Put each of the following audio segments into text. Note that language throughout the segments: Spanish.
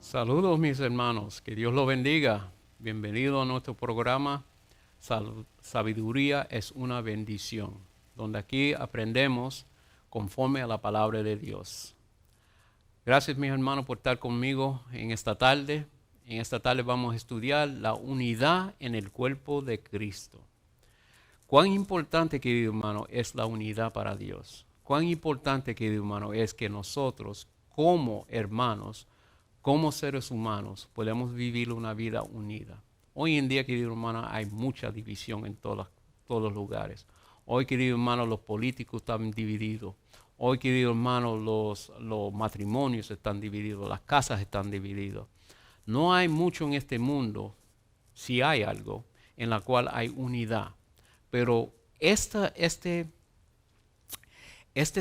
Saludos mis hermanos, que Dios los bendiga. Bienvenido a nuestro programa Sabiduría es una bendición, donde aquí aprendemos conforme a la palabra de Dios. Gracias mis hermanos por estar conmigo en esta tarde. En esta tarde vamos a estudiar la unidad en el cuerpo de Cristo. Cuán importante, querido hermano, es la unidad para Dios. Cuán importante, querido hermano, es que nosotros como hermanos, como seres humanos, podemos vivir una vida unida. Hoy en día, querido hermano, hay mucha división en todos los lugares. Hoy, querido hermano, los políticos están divididos. Hoy, querido hermano, los matrimonios están divididos, las casas están divididas. No hay mucho en este mundo, si hay algo, en la cual hay unidad. Pero este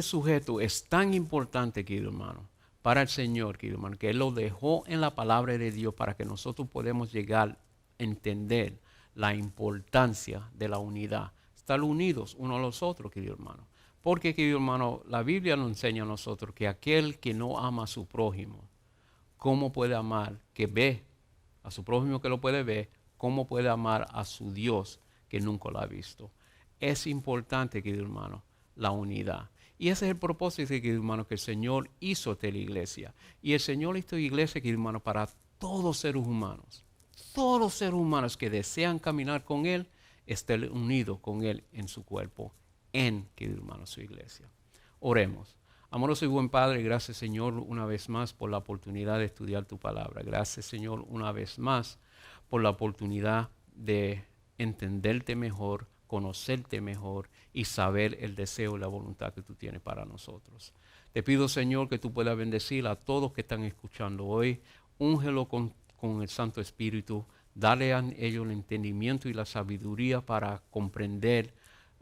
sujeto es tan importante, querido hermano, para el Señor, querido hermano, que Él lo dejó en la palabra de Dios para que nosotros podamos llegar a entender la importancia de la unidad. Estar unidos unos a los otros, querido hermano. Porque, querido hermano, la Biblia nos enseña a nosotros que aquel que no ama a su prójimo, ¿cómo puede amar que ve a su prójimo que lo puede ver? ¿Cómo puede amar a su Dios que nunca lo ha visto? Es importante, querido hermano, la unidad. Y ese es el propósito, querido hermano, que el Señor hizo de la iglesia. Y el Señor hizo iglesia, querido hermano, para todos seres humanos. Todos los seres humanos que desean caminar con Él, estén unidos con Él en su cuerpo, querido hermano, su iglesia. Oremos. Amoroso y buen Padre, gracias Señor una vez más por la oportunidad de estudiar tu palabra. Gracias Señor una vez más por la oportunidad de entenderte mejor, conocerte mejor y saber el deseo y la voluntad que tú tienes para nosotros. Te pido Señor que tú puedas bendecir a todos que están escuchando hoy. Úngelo con el Santo Espíritu. Dale a ellos el entendimiento y la sabiduría para comprender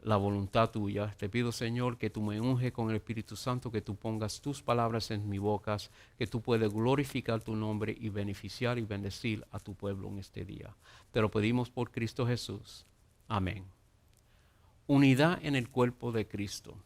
la voluntad tuya. Te pido, Señor, que tú me unges con el Espíritu Santo, que tú pongas tus palabras en mi boca, que tú puedas glorificar tu nombre y beneficiar y bendecir a tu pueblo en este día. Te lo pedimos por Cristo Jesús. Amén. Unidad en el cuerpo de Cristo.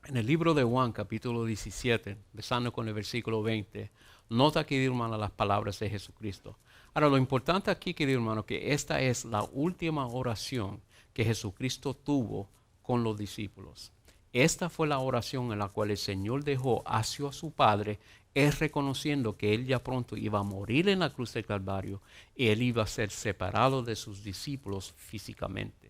En el libro de Juan, capítulo 17, empezando con el versículo 20, nota, querido hermano, las palabras de Jesucristo. Ahora, lo importante aquí, querido hermano, que esta es la última oración que Jesucristo tuvo con los discípulos. Esta fue la oración en la cual el Señor dejó hacia su Padre, es reconociendo que Él ya pronto iba a morir en la cruz del Calvario y Él iba a ser separado de sus discípulos físicamente.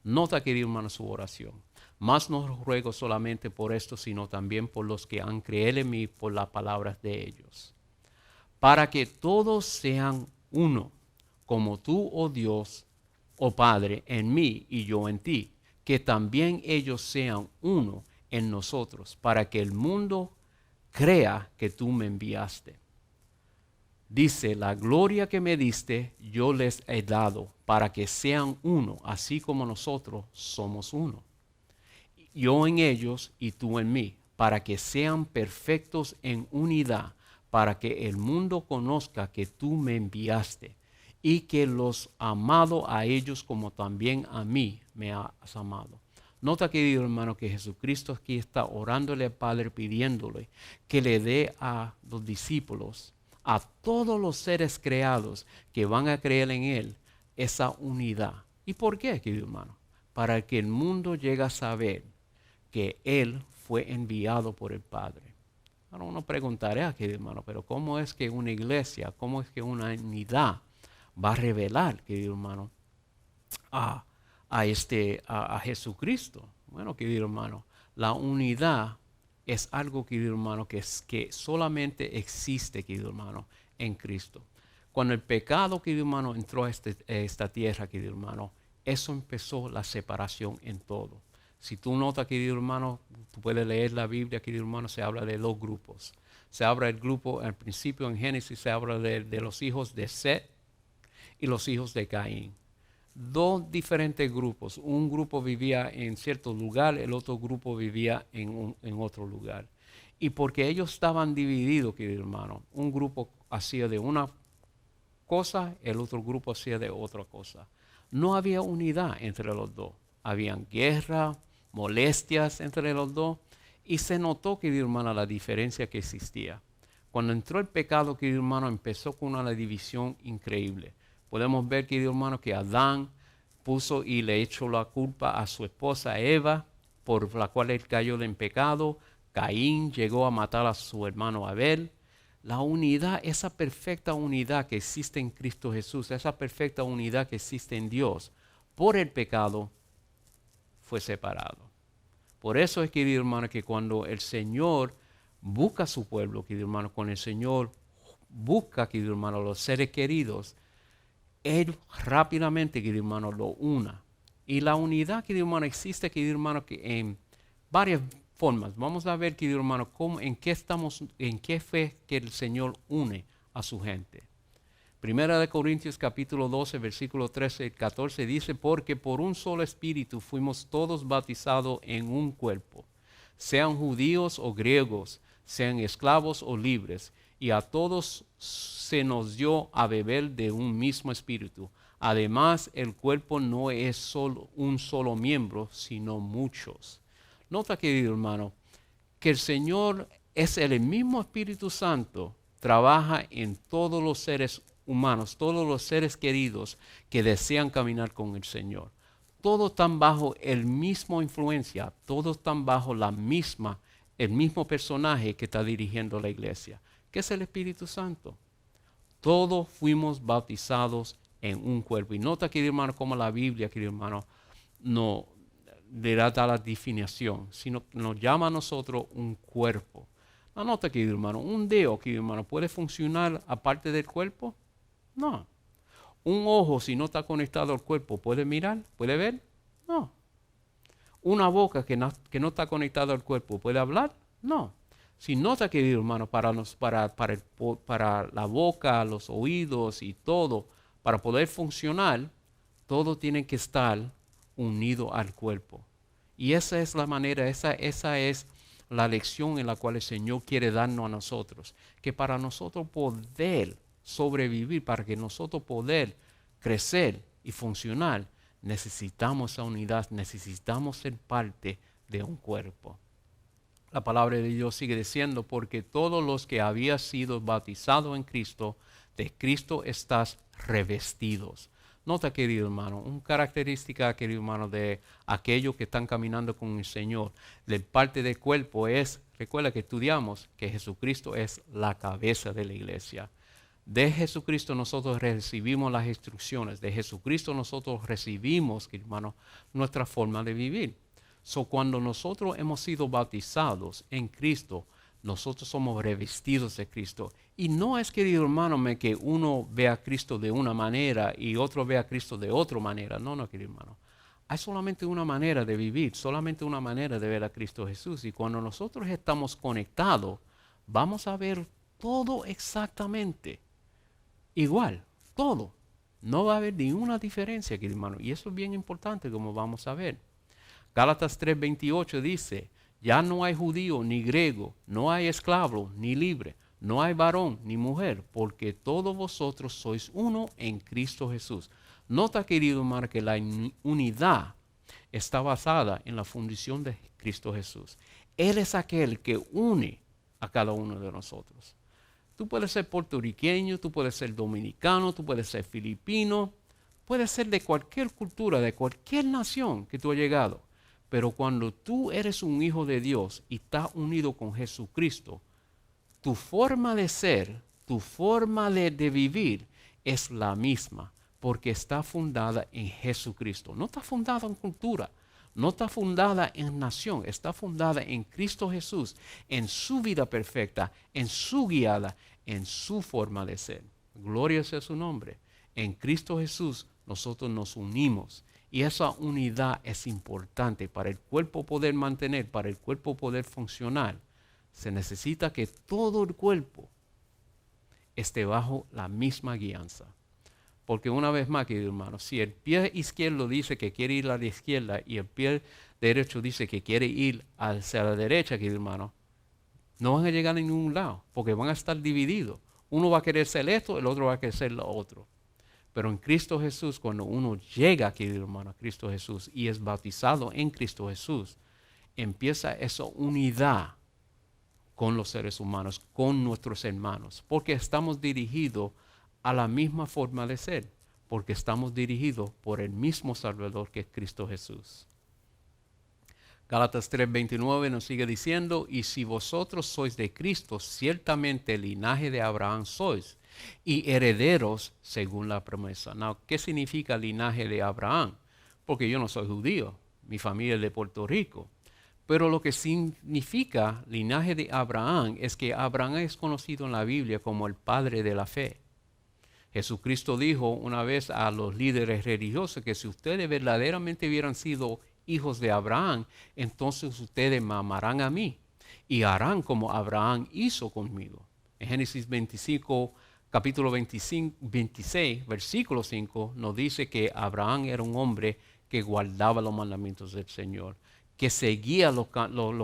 Nota, querido hermano, su oración. Mas no ruego solamente por esto, sino también por los que han creído en mí por las palabras de ellos. Para que todos sean uno, como tú, oh Dios, oh Padre, en mí y yo en ti, que también ellos sean uno en nosotros, para que el mundo crea que tú me enviaste. Dice, la gloria que me diste, yo les he dado, para que sean uno, así como nosotros somos uno. Yo en ellos y tú en mí, para que sean perfectos en unidad, para que el mundo conozca que tú me enviaste y que los amado a ellos como también a mí me has amado. Nota, querido hermano, que Jesucristo aquí está orándole al Padre, pidiéndole que le dé a los discípulos, a todos los seres creados que van a creer en Él, esa unidad. ¿Y por qué, querido hermano? Para que el mundo llegue a saber que Él fue enviado por el Padre. Ahora uno preguntará, querido hermano, pero ¿cómo es que una iglesia, cómo es que una unidad va a revelar, querido hermano, a Jesucristo? Bueno, querido hermano, la unidad es algo, querido hermano, que solamente existe, querido hermano, en Cristo. Cuando el pecado, querido hermano, entró a esta tierra, querido hermano, eso empezó la separación en todo. Si tú notas, querido hermano, tú puedes leer la Biblia, querido hermano, se habla de dos grupos. Se habla del grupo, al principio en Génesis se habla de los hijos de Set y los hijos de Caín. Dos diferentes grupos. Un grupo vivía en cierto lugar, el otro grupo vivía en otro lugar. Y porque ellos estaban divididos, querido hermano, un grupo hacía de una cosa, el otro grupo hacía de otra cosa. No había unidad entre los dos. Habían guerra, molestias entre los dos. Y se notó, querido hermano, la diferencia que existía. Cuando entró el pecado, querido hermano, empezó con una división increíble. Podemos ver, querido hermano, que Adán puso y le echó la culpa a su esposa Eva, por la cual él cayó en pecado. Caín llegó a matar a su hermano Abel. La unidad, esa perfecta unidad que existe en Cristo Jesús, esa perfecta unidad que existe en Dios, por el pecado, fue separado. Por eso es, querido hermano, que cuando el Señor busca a su pueblo, querido hermano, cuando el Señor busca, querido hermano, los seres queridos, Él rápidamente, querido hermano, lo una. Y la unidad, querido hermano, existe, querido hermano, que en varias formas. Vamos a ver, querido hermano, en qué fe que el Señor une a su gente. Primera de Corintios capítulo 12, versículo 13 y 14 dice, porque por un solo espíritu fuimos todos bautizados en un cuerpo, sean judíos o griegos, sean esclavos o libres, y a todos se nos dio a beber de un mismo espíritu. Además, el cuerpo no es solo un solo miembro, sino muchos. Nota, querido hermano, que el Señor es el mismo Espíritu Santo, trabaja en todos los seres humanos, todos los seres queridos que desean caminar con el Señor. Todos están bajo el mismo influencia, todos están bajo el mismo personaje que está dirigiendo la iglesia, que es el Espíritu Santo. Todos fuimos bautizados en un cuerpo. Y nota, querido hermano, como la Biblia, querido hermano, no le da la definición, sino que nos llama a nosotros un cuerpo. No, nota, querido hermano, un dedo, querido hermano, ¿puede funcionar aparte del cuerpo? No. Un ojo, si no está conectado al cuerpo, ¿puede mirar? ¿Puede ver? No. Una boca que no está conectada al cuerpo, ¿puede hablar? No. Si nota, querido hermano, para la boca, los oídos y todo, para poder funcionar, todo tiene que estar unido al cuerpo. Y esa es la manera, esa es la lección en la cual el Señor quiere darnos a nosotros. Que para nosotros poder sobrevivir, para que nosotros poder crecer y funcionar, necesitamos esa unidad, necesitamos ser parte de un cuerpo. La palabra de Dios sigue diciendo, porque todos los que habían sido bautizados en Cristo, de Cristo estás revestidos. Nota, querido hermano, una característica, querido hermano, de aquellos que están caminando con el Señor, de parte del cuerpo es, recuerda que estudiamos que Jesucristo es la cabeza de la iglesia. De Jesucristo nosotros recibimos las instrucciones, de Jesucristo nosotros recibimos, hermano, nuestra forma de vivir. Cuando nosotros hemos sido bautizados en Cristo, nosotros somos revestidos de Cristo. Y no es, querido hermano, que uno vea a Cristo de una manera y otro vea a Cristo de otra manera. No, querido hermano. Hay solamente una manera de vivir, solamente una manera de ver a Cristo Jesús. Y cuando nosotros estamos conectados, vamos a ver todo exactamente igual, todo. No va a haber ninguna diferencia, querido hermano. Y eso es bien importante, como vamos a ver. Gálatas 3:28 dice, ya no hay judío ni griego, no hay esclavo ni libre, no hay varón ni mujer, porque todos vosotros sois uno en Cristo Jesús. Nota, querido hermano, que la unidad está basada en la fundición de Cristo Jesús. Él es aquel que une a cada uno de nosotros. Tú puedes ser puertorriqueño, tú puedes ser dominicano, tú puedes ser filipino, puedes ser de cualquier cultura, de cualquier nación que tú has llegado. Pero cuando tú eres un hijo de Dios y estás unido con Jesucristo, tu forma de ser, tu forma de vivir es la misma, porque está fundada en Jesucristo. No está fundada en cultura, no está fundada en nación, está fundada en Cristo Jesús, en su vida perfecta, en su guiada, en su forma de ser. Gloria sea su nombre. En Cristo Jesús nosotros nos unimos. Y esa unidad es importante para el cuerpo poder mantener, para el cuerpo poder funcionar. Se necesita que todo el cuerpo esté bajo la misma guianza. Porque una vez más, querido hermano, si el pie izquierdo dice que quiere ir a la izquierda y el pie derecho dice que quiere ir hacia la derecha, querido hermano, no van a llegar a ningún lado, porque van a estar divididos. Uno va a querer ser esto, el otro va a querer ser lo otro. Pero en Cristo Jesús, cuando uno llega, querido hermano, a Cristo Jesús y es bautizado en Cristo Jesús, empieza esa unidad con los seres humanos, con nuestros hermanos, porque estamos dirigidos a la misma forma de ser, porque estamos dirigidos por el mismo Salvador que es Cristo Jesús. Gálatas 3:29 nos sigue diciendo, y si vosotros sois de Cristo, ciertamente el linaje de Abraham sois, y herederos según la promesa. Now, ¿qué significa linaje de Abraham? Porque yo no soy judío, mi familia es de Puerto Rico. Pero lo que significa linaje de Abraham es que Abraham es conocido en la Biblia como el padre de la fe. Jesucristo dijo una vez a los líderes religiosos que si ustedes verdaderamente hubieran sido hijos de Abraham, entonces ustedes me amarán a mí y harán como Abraham hizo conmigo. En Génesis 25, capítulo 26, versículo 5, nos dice que Abraham era un hombre que guardaba los mandamientos del Señor, que seguía los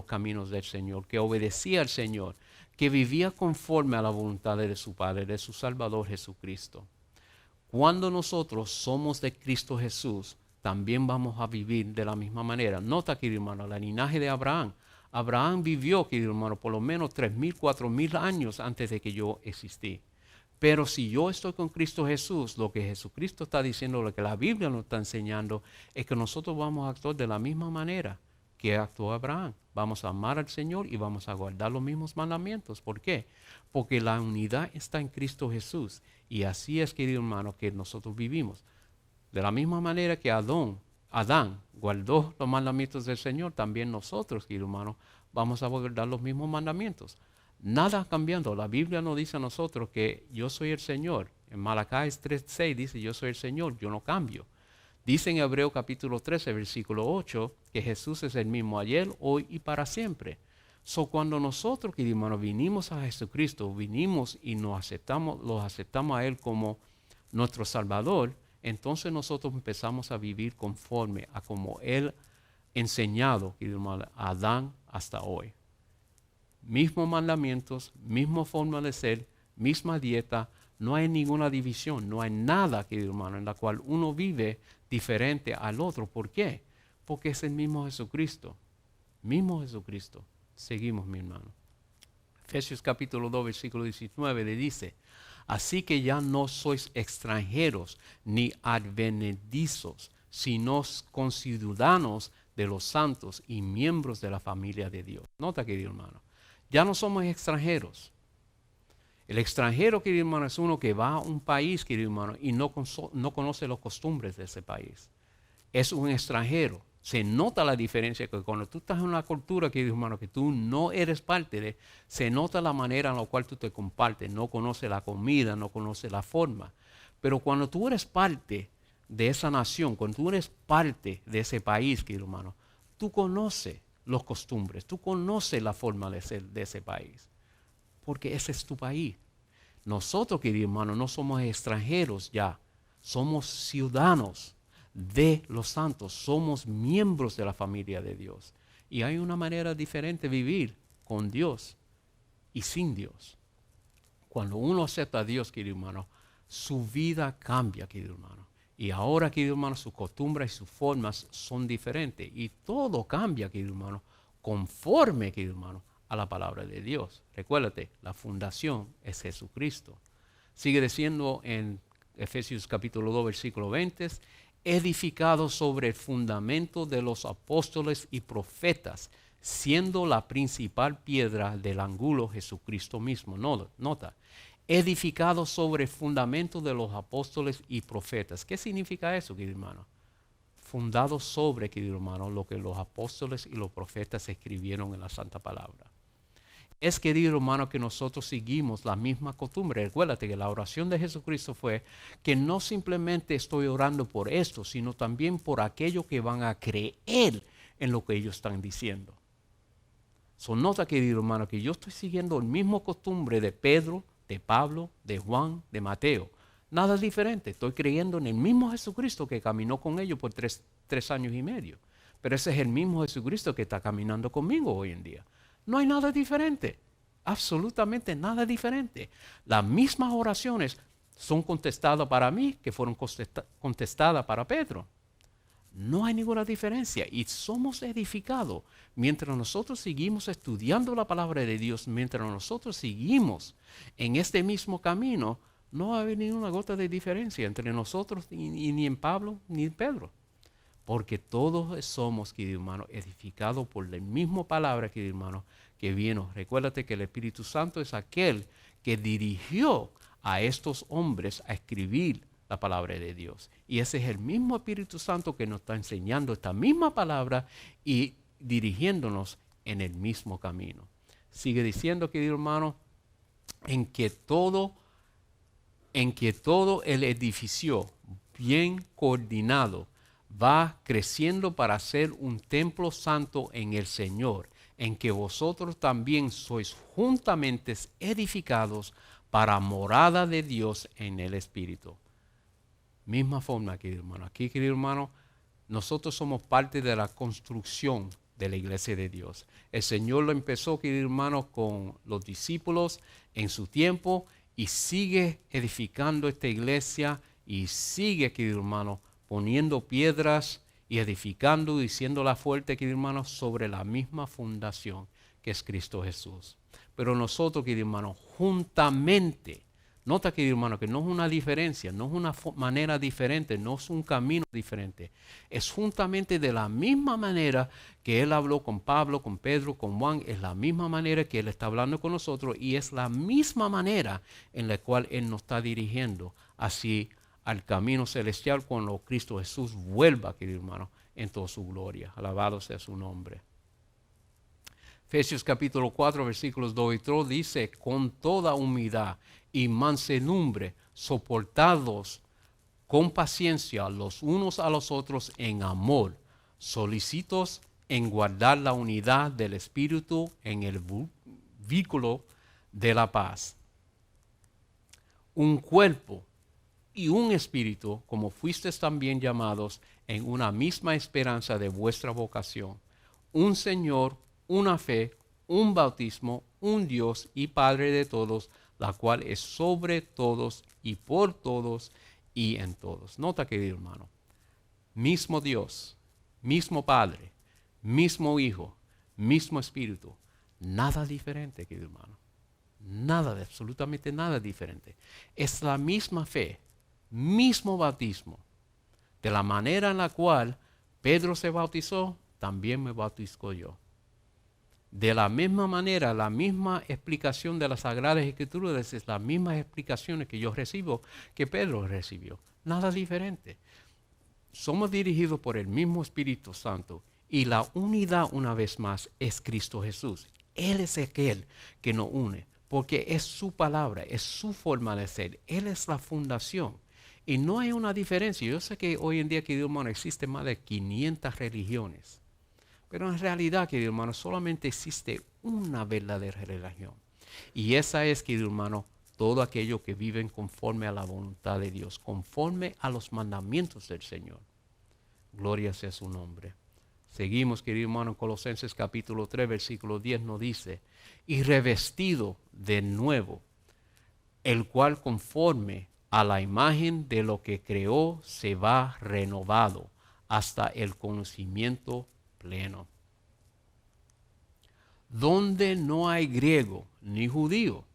caminos del Señor, que obedecía al Señor, que vivía conforme a la voluntad de su Padre, de su Salvador Jesucristo. Cuando nosotros somos de Cristo Jesús, también vamos a vivir de la misma manera. Nota, querido hermano, el linaje de Abraham. Abraham vivió, querido hermano, por lo menos 3,000, 4,000 años antes de que yo existí. Pero si yo estoy con Cristo Jesús, lo que Jesucristo está diciendo, lo que la Biblia nos está enseñando, es que nosotros vamos a actuar de la misma manera que actuó Abraham. Vamos a amar al Señor y vamos a guardar los mismos mandamientos. ¿Por qué? Porque la unidad está en Cristo Jesús. Y así es, querido hermano, que nosotros vivimos. De la misma manera que Adán guardó los mandamientos del Señor, también nosotros, querido hermano, vamos a guardar los mismos mandamientos. Nada cambiando. La Biblia nos dice a nosotros que yo soy el Señor. En Malaquías 3:6 dice, yo soy el Señor, yo no cambio. Dice en Hebreo capítulo 13, versículo 8, que Jesús es el mismo ayer, hoy y para siempre. Cuando nosotros, querido hermano, vinimos a Jesucristo, vinimos y los aceptamos a Él como nuestro Salvador, entonces nosotros empezamos a vivir conforme a como Él enseñado, querido hermano, a Adán hasta hoy. Mismos mandamientos, misma forma de ser, misma dieta, no hay ninguna división, no hay nada, querido hermano, en la cual uno vive diferente al otro. ¿Por qué? Porque es el mismo Jesucristo. Mismo Jesucristo. Seguimos, mi hermano. Efesios capítulo 2, versículo 19 le dice, así que ya no sois extranjeros ni advenedizos, sino conciudadanos de los santos y miembros de la familia de Dios. Nota, querido hermano, ya no somos extranjeros. El extranjero, querido hermano, es uno que va a un país, querido hermano, y no conoce las costumbres de ese país. Es un extranjero. Se nota la diferencia que cuando tú estás en una cultura, querido hermano, que tú no eres parte de, se nota la manera en la cual tú te compartes. No conoces la comida, no conoces la forma. Pero cuando tú eres parte de esa nación, cuando tú eres parte de ese país, querido hermano, tú conoces las costumbres, tú conoces la forma de ser de ese país. Porque ese es tu país. Nosotros, querido hermano, no somos extranjeros ya. Somos ciudadanos de los santos. Somos miembros de la familia de Dios. Y hay una manera diferente de vivir con Dios y sin Dios. Cuando uno acepta a Dios, querido hermano, su vida cambia, querido hermano. Y ahora, querido hermano, sus costumbres y sus formas son diferentes. Y todo cambia, querido hermano, conforme, querido hermano, a la palabra de Dios. Recuérdate, la fundación es Jesucristo. Sigue diciendo en Efesios capítulo 2, versículo 20, edificado sobre el fundamento de los apóstoles y profetas, siendo la principal piedra del ángulo Jesucristo mismo. Nota, edificado sobre el fundamento de los apóstoles y profetas. ¿Qué significa eso, querido hermano? Fundado sobre, querido hermano, lo que los apóstoles y los profetas escribieron en la Santa Palabra. Es, querido hermano, que nosotros seguimos la misma costumbre. Recuérdate que la oración de Jesucristo fue que no simplemente estoy orando por esto, sino también por aquellos que van a creer en lo que ellos están diciendo. Nota, querido hermano, que yo estoy siguiendo el mismo costumbre de Pedro, de Pablo, de Juan, de Mateo. Nada diferente. Estoy creyendo en el mismo Jesucristo que caminó con ellos por tres años y medio. Pero ese es el mismo Jesucristo que está caminando conmigo hoy en día. No hay nada diferente, absolutamente nada diferente. Las mismas oraciones son contestadas para mí que fueron contestadas para Pedro. No hay ninguna diferencia y somos edificados mientras nosotros seguimos estudiando la palabra de Dios, mientras nosotros seguimos en este mismo camino. No va a haber ninguna gota de diferencia entre nosotros y ni en Pablo ni en Pedro. Porque todos somos, querido hermano, edificados por la misma palabra, querido hermano, que vino. Recuérdate que el Espíritu Santo es aquel que dirigió a estos hombres a escribir la palabra de Dios. Y ese es el mismo Espíritu Santo que nos está enseñando esta misma palabra y dirigiéndonos en el mismo camino. Sigue diciendo, querido hermano, en que todo el edificio bien coordinado va creciendo para ser un templo santo en el Señor, en que vosotros también sois juntamente edificados para morada de Dios en el Espíritu. Misma forma, querido hermano. Aquí, querido hermano, nosotros somos parte de la construcción de la iglesia de Dios. El Señor lo empezó, querido hermano, con los discípulos en su tiempo y sigue edificando esta iglesia y sigue, querido hermano, poniendo piedras y edificando y siéndola fuerte, querido hermano, sobre la misma fundación que es Cristo Jesús. Pero nosotros, querido hermano, juntamente, nota, querido hermano, que no es una diferencia, no es una manera diferente, no es un camino diferente. Es juntamente de la misma manera que Él habló con Pablo, con Pedro, con Juan, es la misma manera que Él está hablando con nosotros y es la misma manera en la cual Él nos está dirigiendo así al camino celestial cuando Cristo Jesús vuelva, querido hermano, en toda su gloria. Alabado sea su nombre. Efesios capítulo 4, versículos 2 y 3 dice, con toda humildad y mansedumbre, soportados con paciencia los unos a los otros en amor, solícitos en guardar la unidad del Espíritu en el vínculo de la paz. Un cuerpo y un espíritu, como fuisteis también llamados en una misma esperanza de vuestra vocación. Un Señor, una fe, un bautismo, un Dios y Padre de todos, la cual es sobre todos y por todos y en todos. Nota, querido hermano, mismo Dios, mismo Padre, mismo Hijo, mismo Espíritu. Nada diferente, querido hermano. Nada, absolutamente nada diferente. Es la misma fe, mismo bautismo. De la manera en la cual Pedro se bautizó, también me bautizó yo. De la misma manera, la misma explicación de las Sagradas Escrituras es las mismas explicaciones que yo recibo que Pedro recibió. Nada diferente. Somos dirigidos por el mismo Espíritu Santo y la unidad, una vez más, es Cristo Jesús. Él es aquel que nos une porque es su palabra, es su forma de ser. Él es la fundación. Y no hay una diferencia. Yo sé que hoy en día, querido hermano, existen más de 500 religiones. Pero en realidad, querido hermano, solamente existe una verdadera religión. Y esa es, querido hermano, todo aquello que viven conforme a la voluntad de Dios, conforme a los mandamientos del Señor. Gloria sea su nombre. Seguimos, querido hermano, en Colosenses capítulo 3, versículo 10 nos dice, y revestido de nuevo, el cual conforme a la imagen de lo que creó se va renovado hasta el conocimiento pleno. Donde no hay griego ni judío,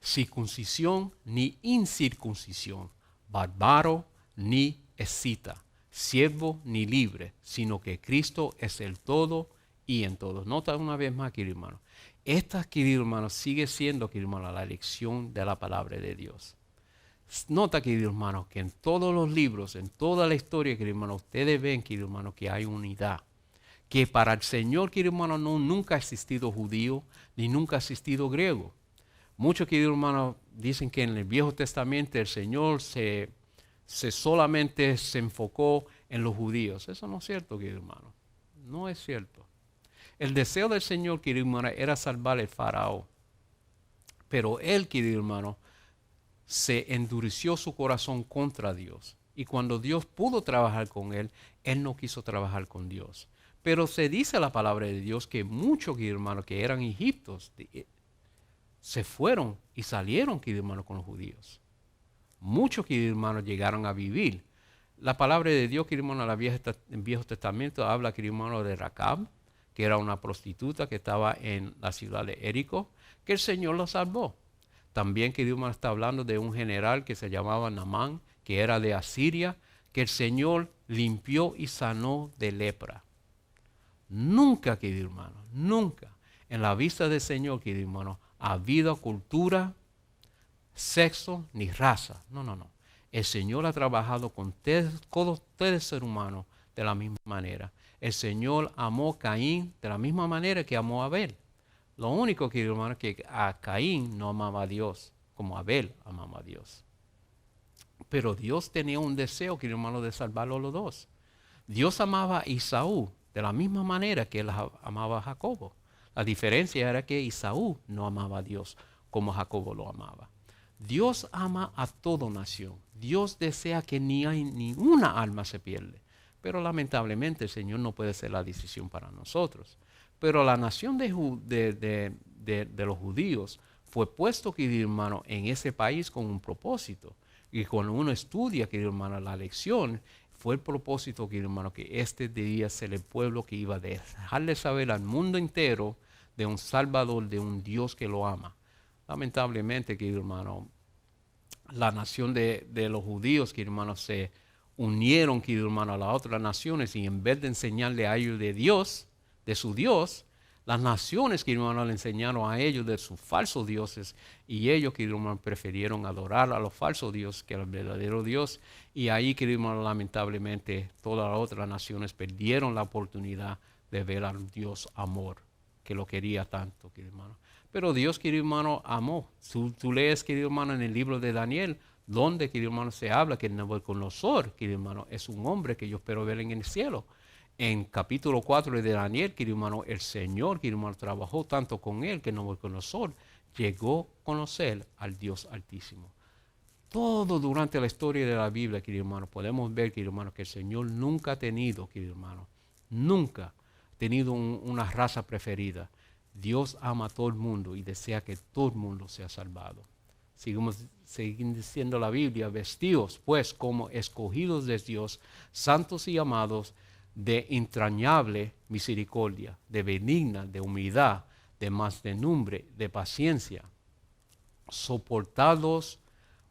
circuncisión ni incircuncisión, bárbaro ni escita, siervo ni libre, sino que Cristo es el todo y en todos. Nota una vez más, querido hermano. Esta, querido hermano, sigue siendo, querido hermano, la lección de la palabra de Dios. Nota, querido hermano, que en todos los libros, en toda la historia, querido hermano, ustedes ven, querido hermano, que hay unidad. Que para el Señor, querido hermano, nunca ha existido judío, ni nunca ha existido griego. Muchos, querido hermano, dicen que en el Viejo Testamento el Señor solamente se enfocó en los judíos. Eso no es cierto, querido hermano. No es cierto. El deseo del Señor, querido hermano, era salvar al faraón. Pero él, querido hermano, se endureció su corazón contra Dios. Y cuando Dios pudo trabajar con él, él no quiso trabajar con Dios. Pero se dice la palabra de Dios que muchos, querido hermano, que eran egipcios, se fueron y salieron, querido hermano, con los judíos. Muchos, querido hermano, llegaron a vivir La palabra de Dios, querido hermano, en Viejo Testamento habla, querido hermano, de Racab, que era una prostituta que estaba en la ciudad de Jericó, que el Señor lo salvó. También, querido hermano, está hablando de un general que se llamaba Naamán, que era de Asiria, que el Señor limpió y sanó de lepra. Nunca, querido hermano, nunca en la vista del Señor, querido hermano, ha habido cultura, sexo ni raza. No, no, no. El Señor ha trabajado con todos ustedes, seres humanos, de la misma manera. El Señor amó a Caín de la misma manera que amó a Abel. Lo único, querido hermano, es que a Caín no amaba a Dios como Abel amaba a Dios. Pero Dios tenía un deseo, querido hermano, de salvarlo a los dos. Dios amaba a Esaú de la misma manera que él amaba a Jacobo. La diferencia era que Esaú no amaba a Dios como Jacobo lo amaba. Dios ama a toda nación. Dios desea que ni una alma se pierda. Pero lamentablemente el Señor no puede ser la decisión para nosotros. Pero la nación de los judíos fue puesto, querido hermano, en ese país con un propósito. Y cuando uno estudia, querido hermano, la lección, fue el propósito, querido hermano, que este debía ser el pueblo que iba a dejarle saber al mundo entero de un Salvador, de un Dios que lo ama. Lamentablemente, querido hermano, la nación de los judíos, querido hermano, se unieron, querido hermano, a las otras naciones y en vez de enseñarle a ellos de Dios, de su Dios, las naciones, querido hermano, le enseñaron a ellos de sus falsos dioses y ellos, querido hermano, prefirieron adorar a los falsos dioses que al verdadero Dios. Y ahí, querido hermano, lamentablemente todas las otras naciones perdieron la oportunidad de ver al Dios amor, que lo quería tanto, querido hermano. Pero Dios, querido hermano, amó. Tú lees, querido hermano, en el libro de Daniel, donde, querido hermano, se habla que Nabucodonosor, querido hermano, es un hombre que yo espero ver en el cielo. En capítulo 4 de Daniel, querido hermano, el Señor, querido hermano, trabajó tanto con él que Nabucodonosor llegó a conocer al Dios Altísimo. Todo durante la historia de la Biblia, querido hermano, podemos ver, querido hermano, que el Señor nunca ha tenido, querido hermano, nunca ha tenido una raza preferida. Dios ama a todo el mundo y desea que todo el mundo sea salvado. Seguimos diciendo la Biblia, vestidos pues como escogidos de Dios, santos y amados, de entrañable misericordia, de benigna, de humildad, de mansedumbre, de paciencia, soportados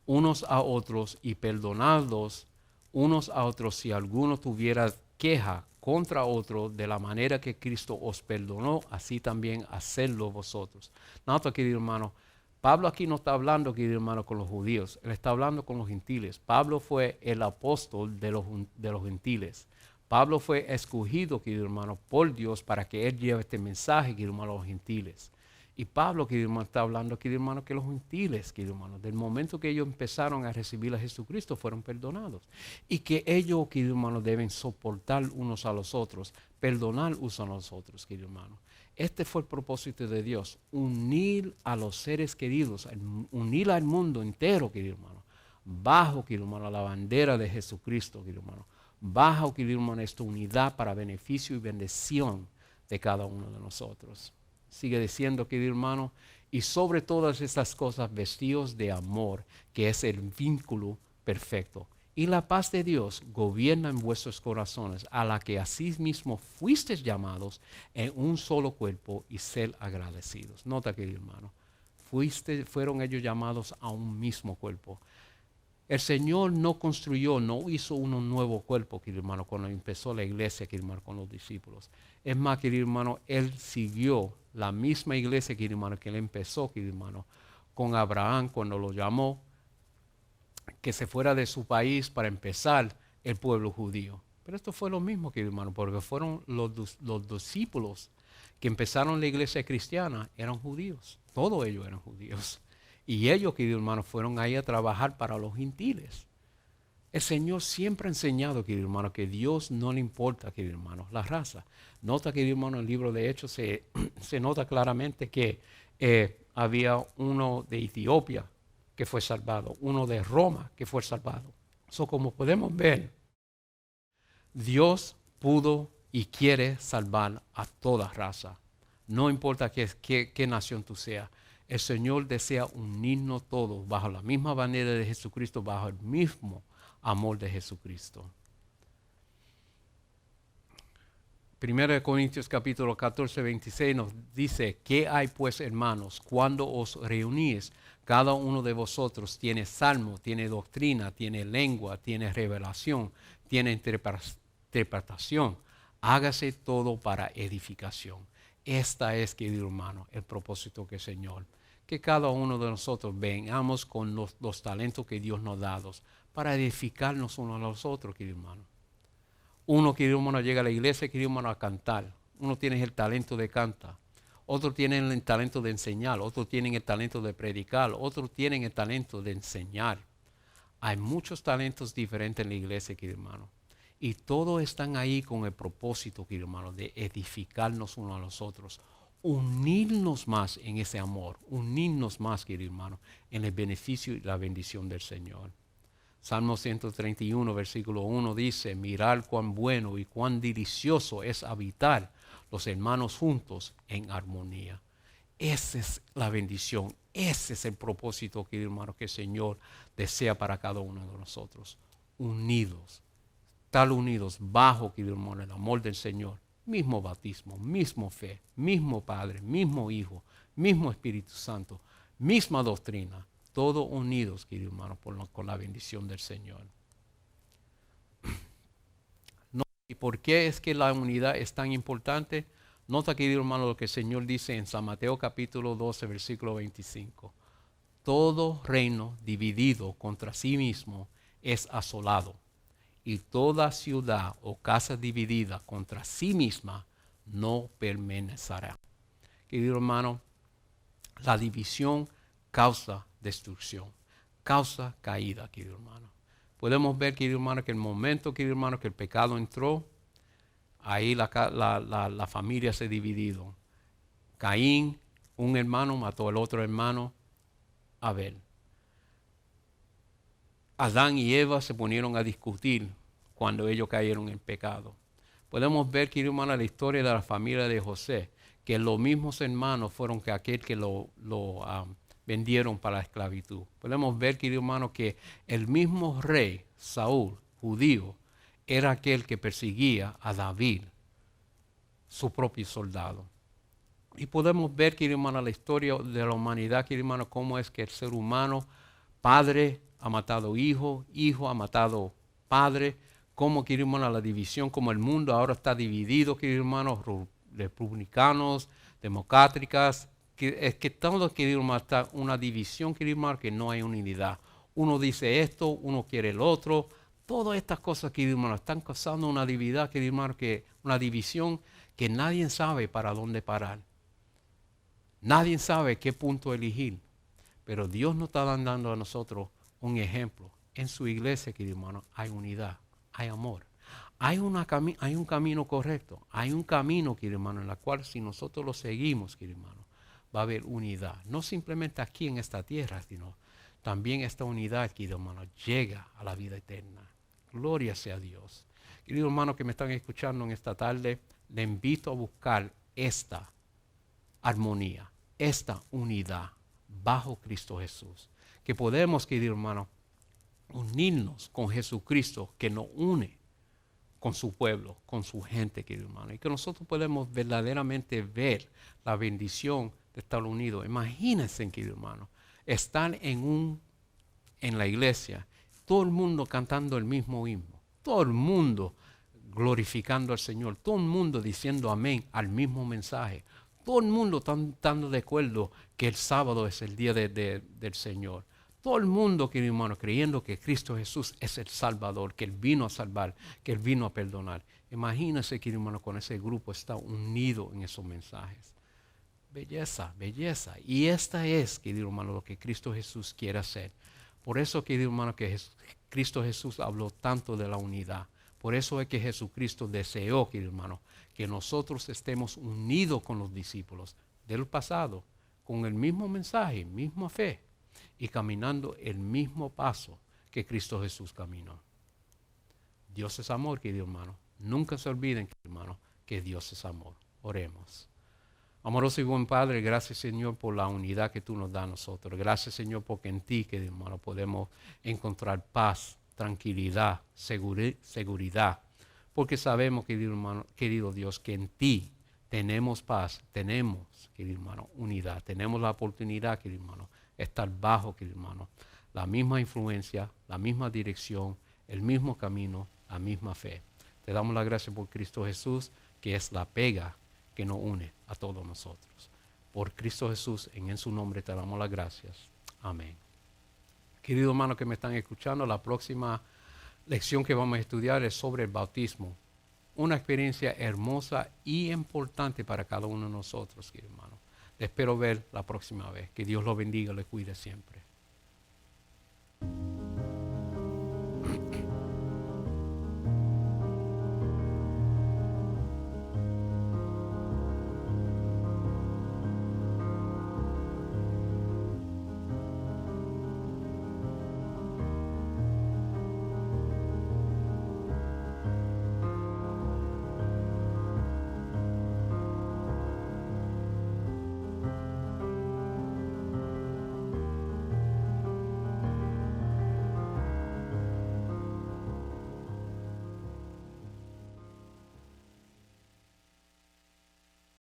unos a otros y perdonados unos a otros si alguno tuviera queja contra otro, de la manera que Cristo os perdonó, así también hacedlo vosotros. Nota, querido hermano, Pablo aquí no está hablando, querido hermano, con los judíos, él está hablando con los gentiles. Pablo fue el apóstol de los gentiles. Pablo fue escogido, querido hermano, por Dios para que él lleve este mensaje, querido hermano, a los gentiles. Y Pablo, querido hermano, está hablando, querido hermano, que los gentiles, querido hermano, del momento que ellos empezaron a recibir a Jesucristo, fueron perdonados. Y que ellos, querido hermano, deben soportar unos a los otros, perdonar unos a los otros, querido hermano. Este fue el propósito de Dios, unir a los seres queridos, unir al mundo entero, querido hermano, bajo, querido hermano, la bandera de Jesucristo, querido hermano, bajo, querido hermano, esta unidad para beneficio y bendición de cada uno de nosotros. Sigue diciendo, querido hermano, y sobre todas estas cosas vestidos de amor, que es el vínculo perfecto. Y la paz de Dios gobierna en vuestros corazones, a la que asimismo fuisteis llamados en un solo cuerpo y ser agradecidos. Nota, querido hermano, fueron ellos llamados a un mismo cuerpo. El Señor no construyó, no hizo un nuevo cuerpo, querido hermano, cuando empezó la iglesia, querido hermano, con los discípulos. Es más, querido hermano, Él siguió la misma iglesia, querido hermano, que Él empezó, querido hermano, con Abraham cuando lo llamó, que se fuera de su país para empezar el pueblo judío. Pero esto fue lo mismo, querido hermano, porque fueron los discípulos que empezaron la iglesia cristiana, eran judíos, todos ellos eran judíos. Y ellos, querido hermano, fueron ahí a trabajar para los gentiles. El Señor siempre ha enseñado, querido hermano, que Dios no le importa, querido hermano, la raza. Nota, querido hermano, en el libro de Hechos se nota claramente que había uno de Etiopía que fue salvado, uno de Roma que fue salvado. Como podemos ver, Dios pudo y quiere salvar a toda raza. No importa qué nación tú seas. El Señor desea unirnos todos bajo la misma bandera de Jesucristo, bajo el mismo amor de Jesucristo. 1 Corintios capítulo 14, 26 nos dice: ¿qué hay pues, hermanos, cuando os reunís? Cada uno de vosotros tiene salmo, tiene doctrina, tiene lengua, tiene revelación, tiene interpretación. Hágase todo para edificación. Esta es, querido hermano, el propósito que el Señor. Que cada uno de nosotros vengamos con los talentos que Dios nos ha dado para edificarnos unos a los otros, querido hermano. Uno, querido hermano, llega a la iglesia, querido hermano, a cantar. Uno tiene el talento de cantar. Otros tienen el talento de enseñar. Otros tienen el talento de predicar. Otros tienen el talento de enseñar. Hay muchos talentos diferentes en la iglesia, querido hermano. Y todos están ahí con el propósito, querido hermano, de edificarnos unos a los otros. Unirnos más en ese amor. Unirnos más, querido hermano, en el beneficio y la bendición del Señor. Salmo 131, versículo 1 dice: mirad cuán bueno y cuán delicioso es habitar los hermanos juntos en armonía. Esa es la bendición, ese es el propósito, querido hermano, que el Señor desea para cada uno de nosotros. Unidos, tal unidos bajo, querido hermano, el amor del Señor. Mismo bautismo, mismo fe, mismo Padre, mismo Hijo, mismo Espíritu Santo, misma doctrina. Todos unidos, querido hermano, con la bendición del Señor. No, ¿y por qué es que la unidad es tan importante? Nota, querido hermano, lo que el Señor dice en San Mateo capítulo 12, versículo 25. Todo reino dividido contra sí mismo es asolado, y toda ciudad o casa dividida contra sí misma no permanecerá. Querido hermano, la división causa destrucción, causa caída, querido hermano. Podemos ver, querido hermano, que el momento, querido hermano, que el pecado entró, ahí la familia se dividió. Caín, un hermano, mató al otro hermano, Abel. Adán y Eva se ponieron a discutir cuando ellos cayeron en pecado. Podemos ver, querido hermano, la historia de la familia de José, que los mismos hermanos fueron que aquel que lo vendieron para la esclavitud. Podemos ver, querido hermano, que el mismo rey, Saúl, judío, era aquel que perseguía a David, su propio soldado. Y podemos ver, querido hermano, la historia de la humanidad, querido hermano, cómo es que el ser humano, padre ha matado hijo, hijo ha matado padre, cómo, querido hermano, la división, como el mundo ahora está dividido, querido hermano, republicanos, democráticas, es que todo, querido hermano, está una división, querido hermano, que no hay unidad. Uno dice esto, uno quiere el otro. Todas estas cosas, querido hermano, están causando una división, querido hermano, una división que nadie sabe para dónde parar. Nadie sabe qué punto elegir. Pero Dios nos está dando a nosotros un ejemplo. En su iglesia, querido hermano, hay unidad, hay amor. Hay un camino correcto, hay un camino, querido hermano, en el cual si nosotros lo seguimos, querido hermano, va a haber unidad. No simplemente aquí en esta tierra, sino también esta unidad, querido hermano, llega a la vida eterna. Gloria sea a Dios. Querido hermano que me están escuchando en esta tarde, le invito a buscar esta armonía, esta unidad bajo Cristo Jesús. Que podemos, querido hermano, unirnos con Jesucristo que nos une con su pueblo, con su gente, querido hermano. Y que nosotros podemos verdaderamente ver la bendición de estar unidos. Imagínense, querido hermano, estar en la iglesia, todo el mundo cantando el mismo himno, todo el mundo glorificando al Señor, todo el mundo diciendo amén al mismo mensaje, todo el mundo estando de acuerdo que el sábado es el día del Señor. Todo el mundo, querido hermano, creyendo que Cristo Jesús es el Salvador, que Él vino a salvar, que Él vino a perdonar. Imagínense, querido hermano, con ese grupo está unido en esos mensajes. Belleza, belleza. Y esta es, querido hermano, lo que Cristo Jesús quiere hacer. Por eso, querido hermano, que Cristo Jesús habló tanto de la unidad. Por eso es que Jesucristo deseó, querido hermano, que nosotros estemos unidos con los discípulos del pasado, con el mismo mensaje, misma fe, y caminando el mismo paso que Cristo Jesús caminó. Dios es amor, querido hermano. Nunca se olviden, hermano, que Dios es amor. Oremos. Amoroso y buen Padre, gracias, Señor, por la unidad que tú nos das a nosotros. Gracias, Señor, porque en ti, querido hermano, podemos encontrar paz, tranquilidad, seguridad, porque sabemos, querido Dios, que en ti tenemos paz, tenemos, querido hermano, unidad, tenemos la oportunidad, querido hermano, estar bajo, querido hermano, la misma influencia, la misma dirección, el mismo camino, la misma fe. Te damos la gracia por Cristo Jesús, que es la pega que nos une a todos nosotros. Por Cristo Jesús, en su nombre te damos las gracias. Amén. Queridos hermanos que me están escuchando, la próxima lección que vamos a estudiar es sobre el bautismo. Una experiencia hermosa y importante para cada uno de nosotros, queridos hermanos. Les espero ver la próxima vez. Que Dios los bendiga y les cuide siempre.